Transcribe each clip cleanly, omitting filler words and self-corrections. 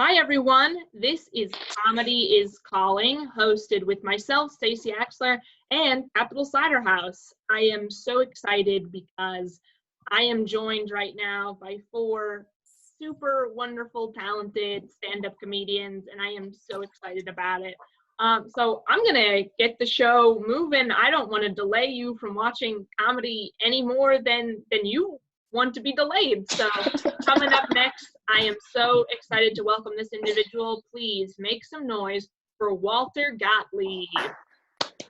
Hi everyone, this is Comedy is Calling, hosted with myself, Stacey Axler, and Capital Cider House. I am so excited because I am joined right now by four super wonderful, talented stand-up comedians, and I am so excited about it. So I'm gonna get the show moving. I don't want to delay you from watching comedy any more than you want to be delayed. So coming up next, I am so excited to welcome this individual. Please make some noise for Walter Gottlieb.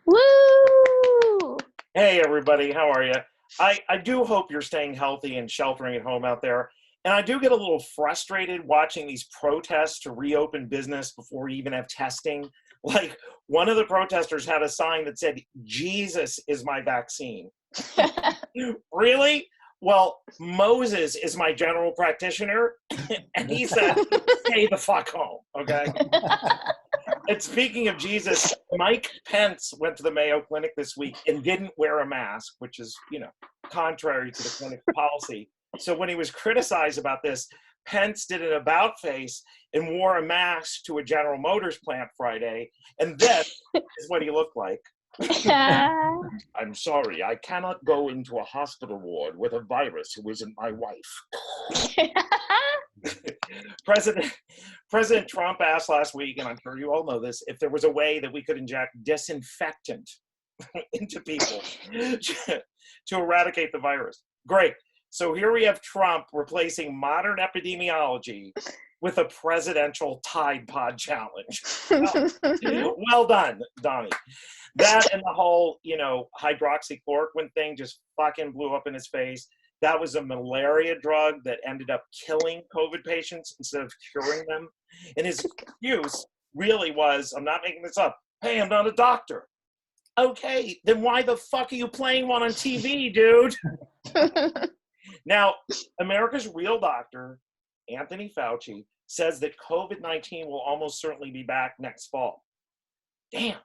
Woo! Hey everybody, how are you? I do hope you're staying healthy and sheltering at home out there. And I do get a little frustrated watching these protests to reopen business before we even have testing. Like, one of the protesters had a sign that said, "Jesus is my vaccine." Really? Well, Moses is my general practitioner, and he said, "Stay the fuck home," okay? And speaking of Jesus, Mike Pence went to the Mayo Clinic this week and didn't wear a mask, which is, contrary to the clinic's policy. So when he was criticized about this, Pence did an about face and wore a mask to a General Motors plant Friday, and this is what he looked like. "I'm sorry, I cannot go into a hospital ward with a virus who isn't my wife." President Trump asked last week, and I'm sure you all know this, if there was a way that we could inject disinfectant into people to eradicate the virus. Great. So here we have Trump replacing modern epidemiology with a presidential Tide Pod challenge. Well done, Donnie. That and the whole, hydroxychloroquine thing just fucking blew up in his face. That was a malaria drug that ended up killing COVID patients instead of curing them. And his excuse really was, I'm not making this up, "Hey, I'm not a doctor." Okay, then why the fuck are you playing one on TV, dude? Now, America's real doctor, Anthony Fauci, says that COVID-19 will almost certainly be back next fall. Damn.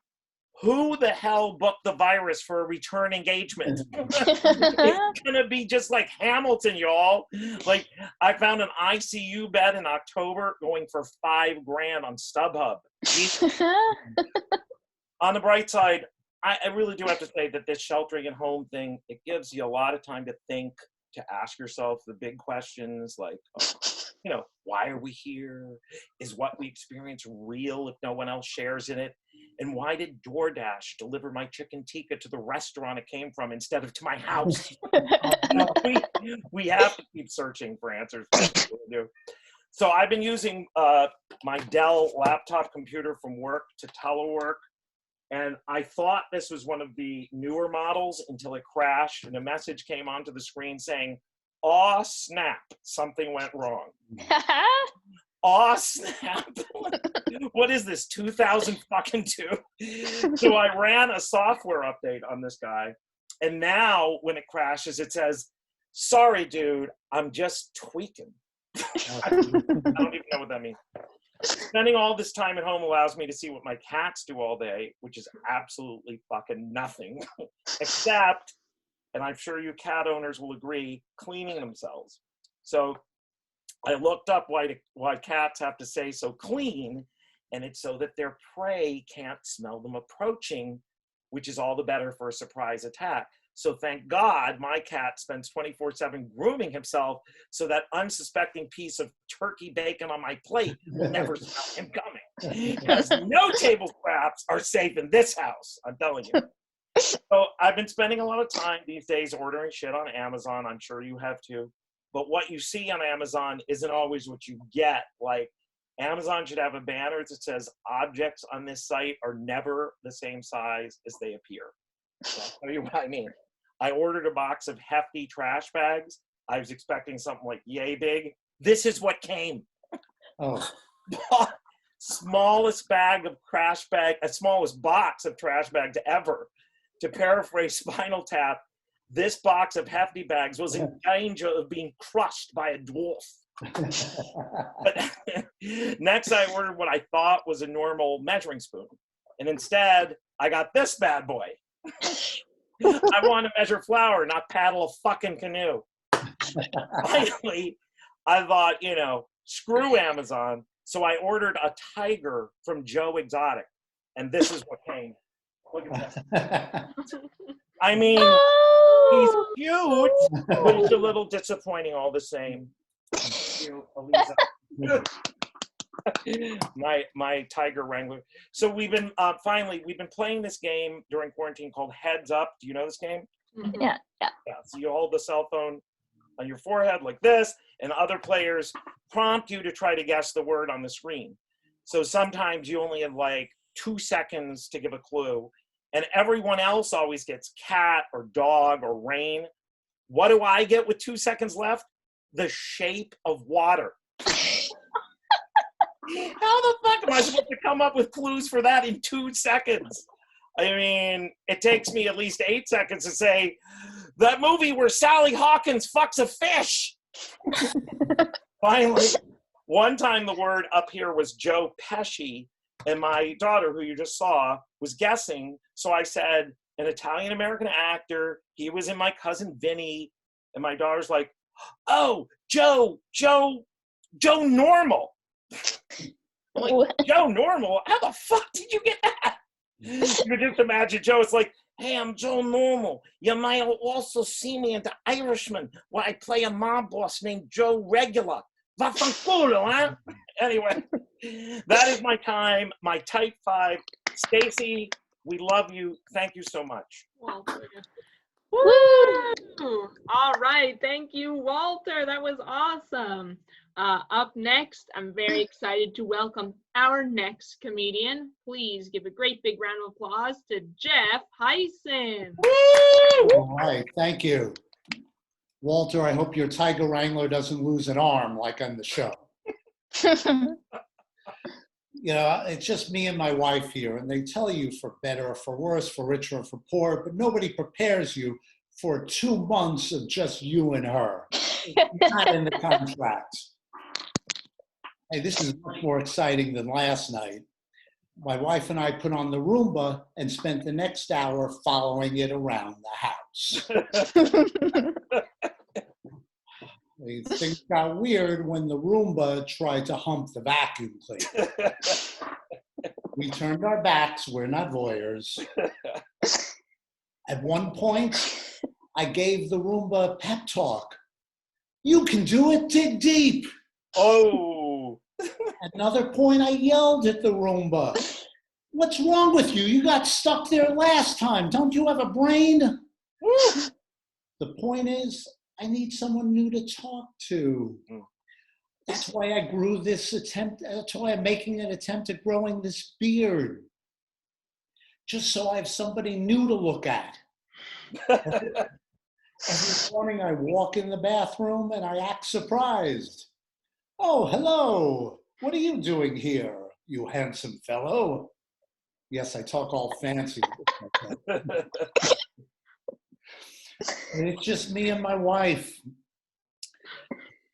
Who the hell booked the virus for a return engagement? It's gonna be just like Hamilton, y'all. Like, I found an ICU bed in October going for $5,000 on StubHub. On the bright side, I really do have to say that this sheltering at home thing, it gives you a lot of time to think, to ask yourself the big questions like, why are we here? Is what we experience real if no one else shares in it? And why did DoorDash deliver my chicken tikka to the restaurant it came from instead of to my house? We have to keep searching for answers. So I've been using my Dell laptop computer from work to telework. And I thought this was one of the newer models until it crashed and a message came onto the screen saying, "Aw, snap, something went wrong." Aw, snap. What is this, 2002? So I ran a software update on this guy. And now when it crashes, it says, "Sorry, dude, I'm just tweaking." I don't even know what that means. Spending all this time at home allows me to see what my cats do all day, which is absolutely fucking nothing, except, and I'm sure you cat owners will agree, cleaning themselves. So I looked up why cats have to say so clean, and it's so that their prey can't smell them approaching, which is all the better for a surprise attack. So thank God my cat spends 24/7 grooming himself so that unsuspecting piece of turkey bacon on my plate will never smell him coming. Because no table scraps are safe in this house, I'm telling you. So I've been spending a lot of time these days ordering shit on Amazon. I'm sure you have too. But what you see on Amazon isn't always what you get. Like, Amazon should have a banner that says objects on this site are never the same size as they appear. So I'll tell you what I mean. I ordered a box of hefty trash bags. I was expecting something like yay big. This is what came. Oh. Smallest box of trash bags ever. To paraphrase Spinal Tap, this box of hefty bags was in danger of being crushed by a dwarf. But next I ordered what I thought was a normal measuring spoon. And instead, I got this bad boy. I want to measure flour, not paddle a fucking canoe. Finally, I thought, screw Amazon. So I ordered a tiger from Joe Exotic, and this is what came. Look at this. I mean, he's cute, but it's a little disappointing all the same. Thank you, Eliza. my tiger wrangler. So we've been playing this game during quarantine called Heads Up. Do you know this game? Yeah. So you hold the cell phone on your forehead like this, and other players prompt you to try to guess the word on the screen. So sometimes you only have like 2 seconds to give a clue, and everyone else always gets cat or dog or rain. What do I get with 2 seconds left? The shape of water. How the fuck am I supposed to come up with clues for that in 2 seconds? I mean, it takes me at least 8 seconds to say, that movie where Sally Hawkins fucks a fish. Finally, one time the word up here was Joe Pesci, and my daughter, who you just saw, was guessing. So I said, an Italian-American actor. He was in My Cousin Vinny. And my daughter's like, oh, Joe Normal. I'm like, Joe Normal? How the fuck did you get that? You can just imagine Joe. It's like, hey, I'm Joe Normal. You might also see me in The Irishman, where I play a mob boss named Joe Regular. Vaffanculo, huh? Anyway, that is my time, my type 5. Stacy, we love you. Thank you so much. Walter. Woo! All right, thank you, Walter. That was awesome. Up next, I'm very excited to welcome our next comedian. Please give a great big round of applause to Jeff Hysen. All right, thank you. Walter, I hope your tiger wrangler doesn't lose an arm like on the show. You know, it's just me and my wife here, and they tell you for better or for worse, for richer or for poor, but nobody prepares you for 2 months of just you and her. It's not in the contract. Hey, this is much more exciting than last night. My wife and I put on the Roomba and spent the next hour following it around the house. Things got weird when the Roomba tried to hump the vacuum cleaner. We turned our backs, we're not voyeurs. At one point, I gave the Roomba a pep talk. You can do it, dig deep. Oh. At another point, I yelled at the Roomba. What's wrong with you? You got stuck there last time. Don't you have a brain? The point is, I need someone new to talk to. That's why I grew this attempt. That's why I'm making an attempt at growing this beard. Just so I have somebody new to look at. Every morning I walk in the bathroom and I act surprised. Oh, hello. What are you doing here, you handsome fellow? Yes, I talk all fancy. And it's just me and my wife.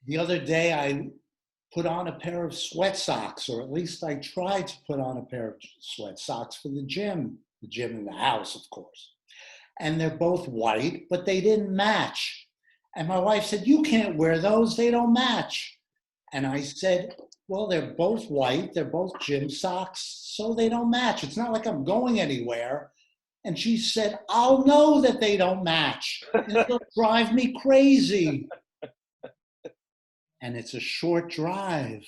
The other day I put on a pair of sweat socks, or at least I tried to put on a pair of sweat socks for the gym in the house, of course. And they're both white, but they didn't match. And my wife said, you can't wear those, they don't match. And I said, well, they're both white, they're both gym socks, so they don't match. It's not like I'm going anywhere. And she said, I'll know that they don't match. It'll drive me crazy. And it's a short drive.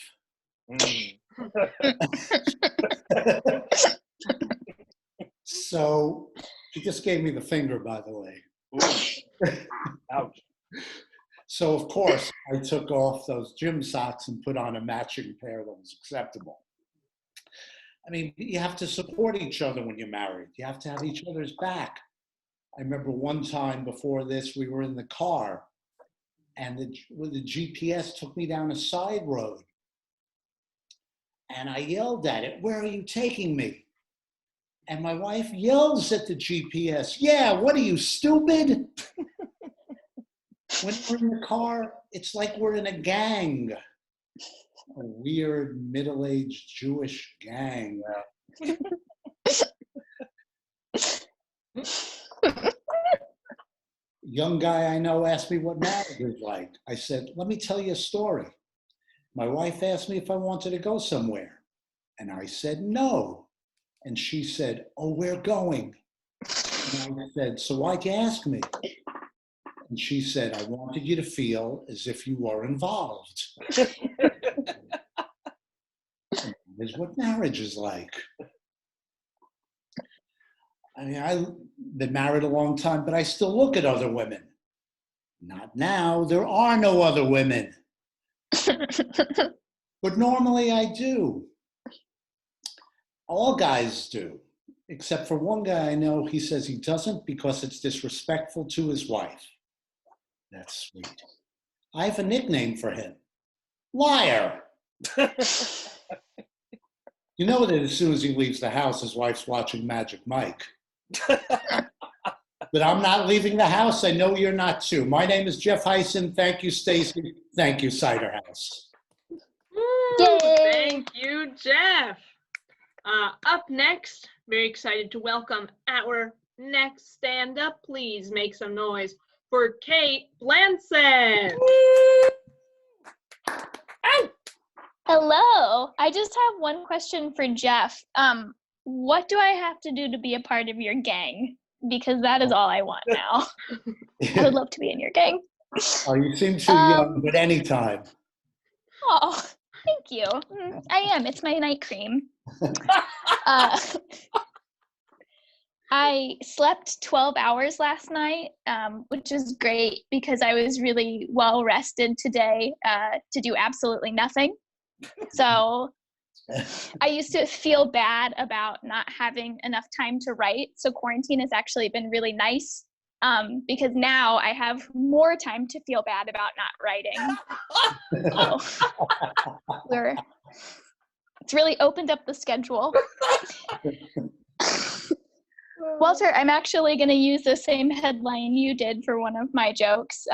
So she just gave me the finger, by the way. Ouch. So, of course, I took off those gym socks and put on a matching pair that was acceptable. I mean, you have to support each other when you're married. You have to have each other's back. I remember one time before this, we were in the car, and the GPS took me down a side road. And I yelled at it, where are you taking me? And my wife yells at the GPS, yeah, what are you, stupid? When we're in the car, it's like we're in a gang. A weird middle-aged Jewish gang. Young guy I know asked me what marriage is like. I said, let me tell you a story. My wife asked me if I wanted to go somewhere, and I said no. And she said, oh, we're going. And I said, so why'd you ask me? And she said, I wanted you to feel as if you were involved. And that is what marriage is like. I mean, I've been married a long time, but I still look at other women. Not now. There are no other women. But normally I do. All guys do, except for one guy I know. He says he doesn't because it's disrespectful to his wife. That's sweet. I have a nickname for him. Liar. You know that as soon as he leaves the house, his wife's watching Magic Mike. But I'm not leaving the house. I know you're not too. My name is Jeff Hysen. Thank you, Stacy. Thank you, Cider House. Woo, thank you, Jeff. Up next, very excited to welcome our next stand-up. Please make some noise for Kate Blansett. Hello. I just have one question for Jeff. What do I have to do to be a part of your gang? Because that is all I want now. I would love to be in your gang. Oh, you seem too young, but anytime. Oh, thank you. I am. It's my night cream. I slept 12 hours last night, which is great because I was really well rested today to do absolutely nothing. So I used to feel bad about not having enough time to write. So quarantine has actually been really nice because now I have more time to feel bad about not writing. So it's really opened up the schedule. Walter, I'm actually going to use the same headline you did for one of my jokes.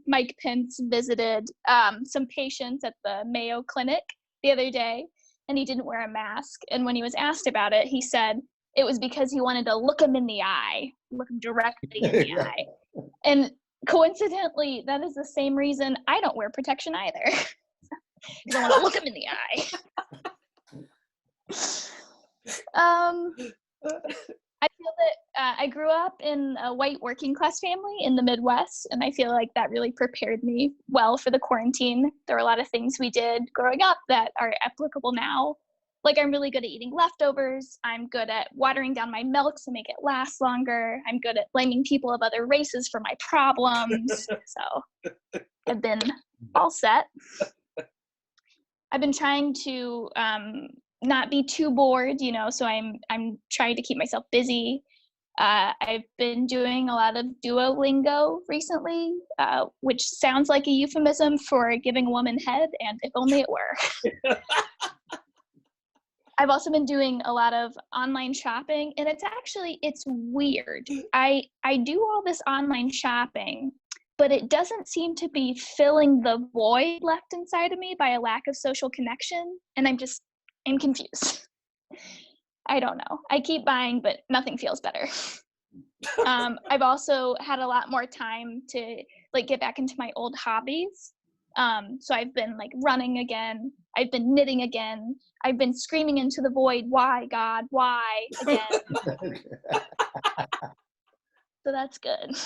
Mike Pence visited some patients at the Mayo Clinic the other day, and he didn't wear a mask. And when he was asked about it, he said it was because he wanted to look him in the eye, look him directly in the eye. And coincidentally, that is the same reason I don't wear protection either. Because I want to look him in the eye. I feel that I grew up in a white working class family in the Midwest, and I feel like that really prepared me well for the quarantine. There were a lot of things we did growing up that are applicable now. Like I'm really good at eating leftovers. I'm good at watering down my milk to make it last longer. I'm good at blaming people of other races for my problems. So I've been all set. I've been trying to not be too bored, so I'm trying to keep myself busy. I've been doing a lot of Duolingo recently, which sounds like a euphemism for giving a woman head, and if only it were. I've also been doing a lot of online shopping, and it's weird. I do all this online shopping, but it doesn't seem to be filling the void left inside of me by a lack of social connection, and I'm confused. I don't know. I keep buying, but nothing feels better. I've also had a lot more time to get back into my old hobbies. So I've been running again. I've been knitting again. I've been screaming into the void, why, God, why, again. So that's good.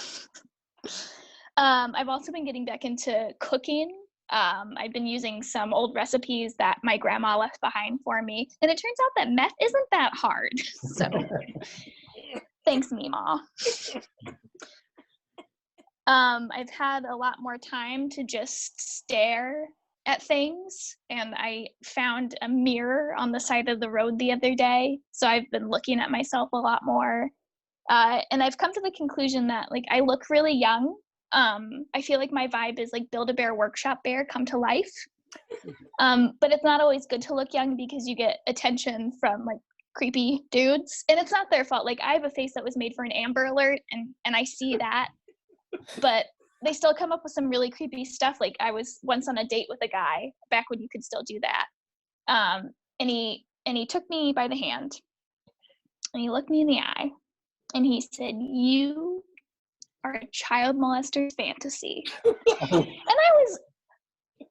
I've also been getting back into cooking. I've been using some old recipes that my grandma left behind for me. And it turns out that meth isn't that hard. So thanks, Meemaw. I've had a lot more time to just stare at things. And I found a mirror on the side of the road the other day. So I've been looking at myself a lot more. And I've come to the conclusion that I look really young. I feel like my vibe is Build-A-Bear Workshop Bear come to life. But it's not always good to look young because you get attention from creepy dudes, and it's not their fault. I have a face that was made for an Amber Alert, and I see that, but they still come up with some really creepy stuff. I was once on a date with a guy back when you could still do that. And he took me by the hand and he looked me in the eye and he said, "You are a child molester's fantasy." And I was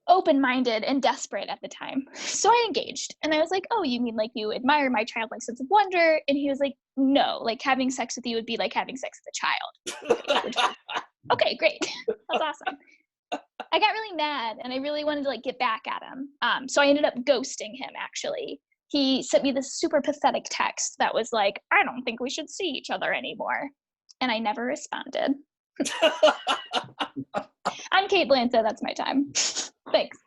open-minded and desperate at the time. So I engaged, and I was like, oh, you mean like you admire my childlike sense of wonder? And he was like, no, like having sex with you would be like having sex with a child. Okay, great. That's awesome. I got really mad, and I really wanted to like get back at him. So I ended up ghosting him, actually. He sent me this super pathetic text that was like, I don't think we should see each other anymore. And I never responded. I'm Kate Blansett. That's my time. Thanks.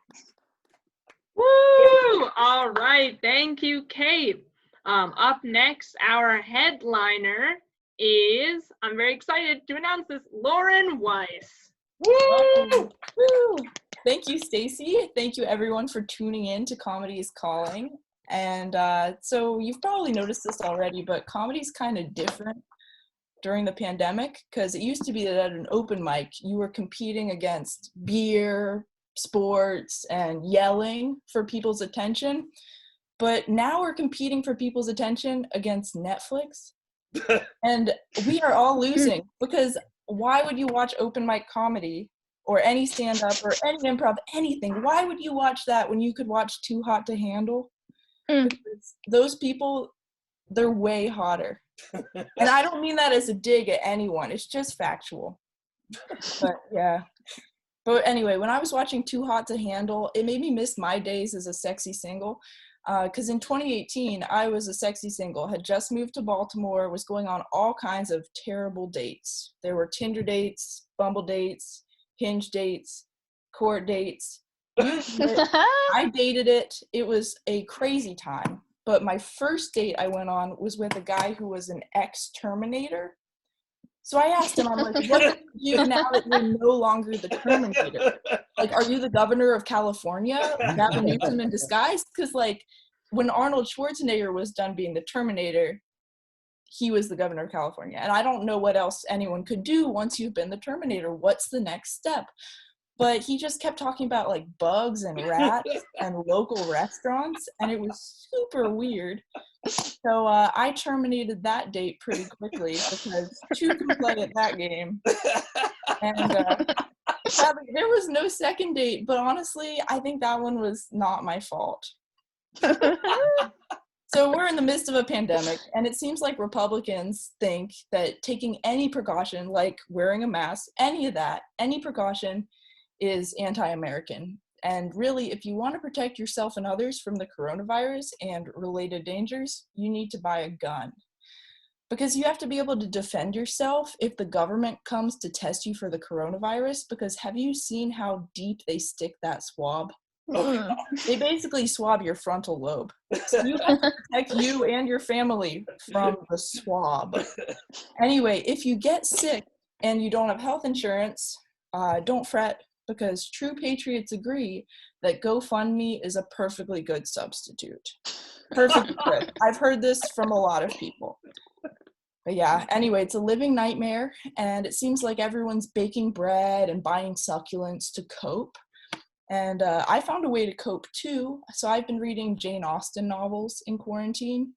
Woo! All right. Thank you, Kate. Up next, our headliner is, I'm very excited to announce this, Lauren Weiss. Woo! Woo! Thank you, Stacy. Thank you, everyone, for tuning in to Comedy is Calling. And so you've probably noticed this already, but comedy's kind of different during the pandemic, because it used to be that at an open mic, you were competing against beer, sports, and yelling for people's attention. But now we're competing for people's attention against Netflix. And we are all losing, because why would you watch open mic comedy or any stand-up or any improv, anything? Why would you watch that when you could watch Too Hot to Handle? Because those people, they're way hotter. And I don't mean that as a dig at anyone. It's just factual. But yeah. But anyway, when I was watching Too Hot to Handle, it made me miss my days as a sexy single. Because in 2018, I was a sexy single, had just moved to Baltimore, was going on all kinds of terrible dates. There were Tinder dates, Bumble dates, Hinge dates, court dates. I dated it. It was a crazy time. But my first date I went on was with a guy who was an ex-Terminator. So I asked him, I'm like, what do you do now that you're no longer the Terminator? Like, are you the governor of California? Gavin Newsom in disguise? Because, like, when Arnold Schwarzenegger was done being the Terminator, he was the governor of California. And I don't know what else anyone could do once you've been the Terminator. What's the next step? But he just kept talking about, like, bugs and rats and local restaurants, and it was super weird. So I terminated that date pretty quickly, because two can play at that game. And there was no second date, but honestly, I think that one was not my fault. So we're in the midst of a pandemic, and it seems like Republicans think that taking any precaution, like wearing a mask, any of that, any precaution, is anti-American. And really, if you want to protect yourself and others from the coronavirus and related dangers, you need to buy a gun. Because you have to be able to defend yourself if the government comes to test you for the coronavirus, because have you seen how deep they stick that swab? They basically swab your frontal lobe. So you have to protect you and your family from the swab. Anyway, if you get sick and you don't have health insurance, don't fret, because true patriots agree that GoFundMe is a perfectly good substitute. Perfectly good. I've heard this from a lot of people. But yeah, anyway, it's a living nightmare, and it seems like everyone's baking bread and buying succulents to cope. And I found a way to cope too. So I've been reading Jane Austen novels in quarantine.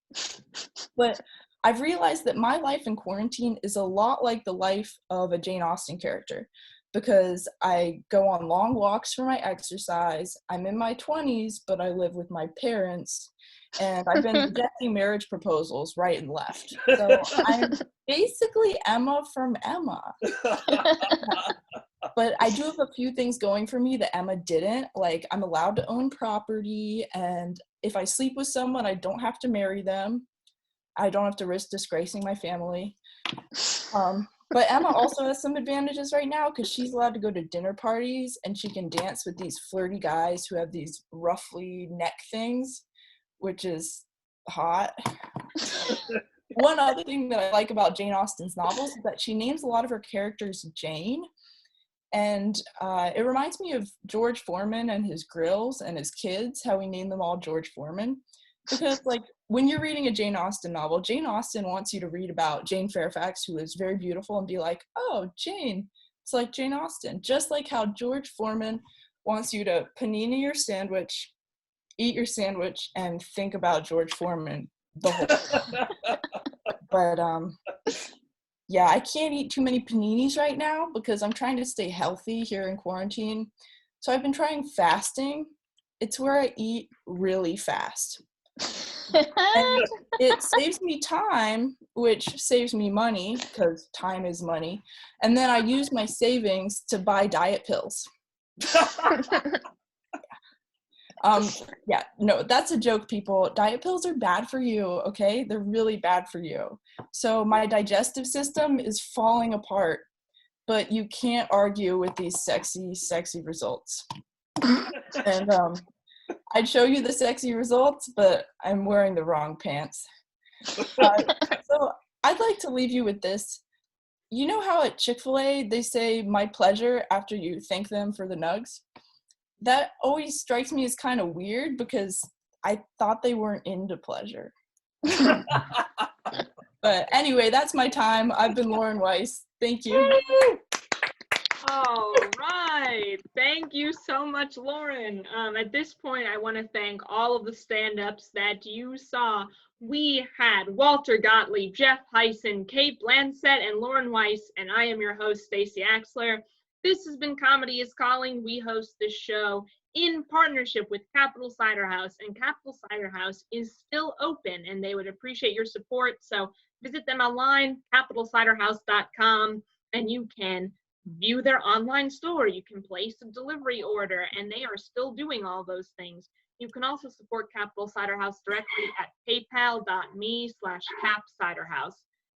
But I've realized that my life in quarantine is a lot like the life of a Jane Austen character, because I go on long walks for my exercise. I'm in my 20s, but I live with my parents, and I've been rejecting marriage proposals right and left. So I'm basically Emma from Emma. But I do have a few things going for me that Emma didn't. Like, I'm allowed to own property, and if I sleep with someone, I don't have to marry them. I don't have to risk disgracing my family. But Emma also has some advantages right now, because she's allowed to go to dinner parties, and she can dance with these flirty guys who have these ruffly neck things, which is hot. One other thing that I like about Jane Austen's novels is that she names a lot of her characters Jane. And it reminds me of George Foreman and his grills and his kids, how we name them all George Foreman. Because, like, when you're reading a Jane Austen novel, Jane Austen wants you to read about Jane Fairfax, who is very beautiful, and be like, oh, Jane, it's like Jane Austen. Just like how George Foreman wants you to panini your sandwich, eat your sandwich, and think about George Foreman the whole time. But, yeah, I can't eat too many paninis right now because I'm trying to stay healthy here in quarantine. So I've been trying fasting. It's where I eat really fast. And it saves me time, which saves me money, because time is money. And then I use my savings to buy diet pills. Yeah, no, that's a joke, people. Diet pills are bad for you, okay? They're really bad for you. So my digestive system is falling apart, but you can't argue with these sexy, sexy results. And I'd show you the sexy results, but I'm wearing the wrong pants. So I'd like to leave you with this. You know how at Chick-fil-A they say "my pleasure" after you thank them for the nugs? That always strikes me as kind of weird because I thought they weren't into pleasure. But anyway, that's my time. I've been Lauren Weiss. Thank you. All right. Thank you so much, Lauren. At this point, I want to thank all of the stand-ups that you saw. We had Walter Gottlieb, Jeff Hysen, Kate Blansett, and Lauren Weiss, and I am your host, Stacey Axler. This has been Comedy is Calling. We host this show in partnership with Capital Cider House, and Capital Cider House is still open, and they would appreciate your support. So visit them online, capitalciderhouse.com, and you can view their online store. You can place a delivery order, and they are still doing all those things. You can also support Capital Cider House directly at paypal.me/capciderhouse.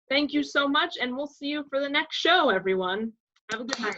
Thank you so much, and we'll see you for the next show, everyone. Have a good night.